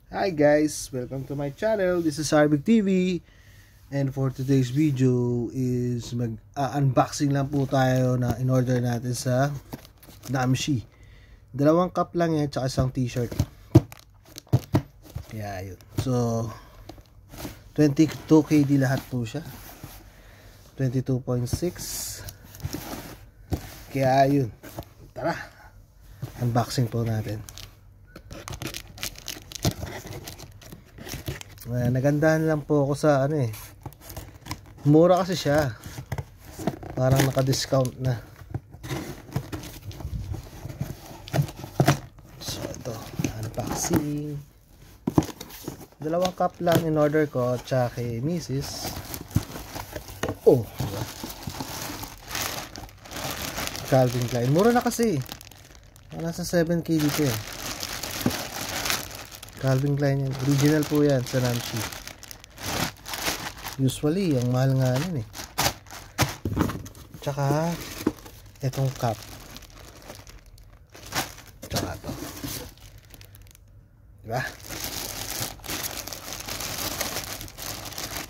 Hi guys, welcome to my channel. This is Arbig TV, and for today's video is mag-unboxing lang po tayo na in-order natin sa Namshi. 2 cup lang yan, tsaka isang t-shirt. Kaya yun. So 22 KD lahat po siya. 22.6. Kaya yun. Tara, unboxing po natin. Nagandahan lang po ako sa mura kasi siya, parang naka-discount na. So ito, unboxing. 2 cup lang in order ko, tsaka kay Mrs. Oh, diba? Calvin Klein, mura na kasi, nasa 7K dito eh. Calvin Klein yan. Original po yan sa Namshi. Usually, ang mahal nga nun eh. Tsaka, etong cup. Tsaka ito. Diba?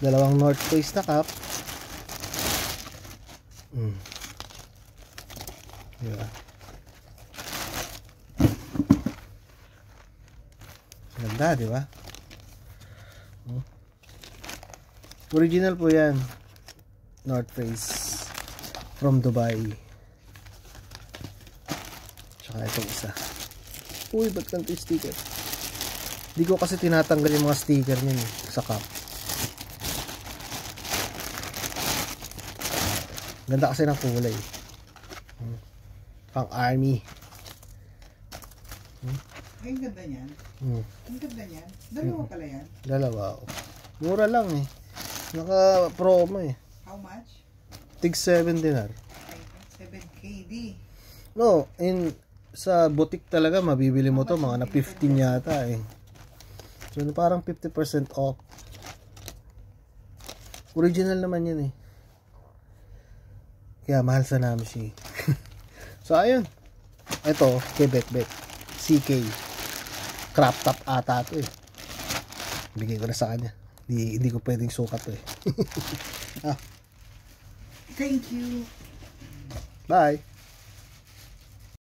2 North Face na cup. Diba? Ganda, di ba? Original po yan. North Face from Dubai. Tsaka itong isa. Uy, ba't ganito yung sticker? Hindi ko kasi tinatanggal yung mga sticker niyan sa cup. Ganda kasi ng kulay. Pang army. Ay, ang ganda niyan. Ang ganda niyan. 2 pala yan. 2. Mura lang eh. Naka-promo eh. How much? Tig 7 dinar. 7 KD. No, sa boutique talaga mabibili mo to mga na 15 yata eh. So parang 50% off. Original naman yan eh. Kaya mahal sa Namshi. So ayun. Ito, kay Bet CK. Crop top ata to eh. Bigay ko na sa kanya. Hindi ko pwedeng sukat to eh. Thank you. Bye.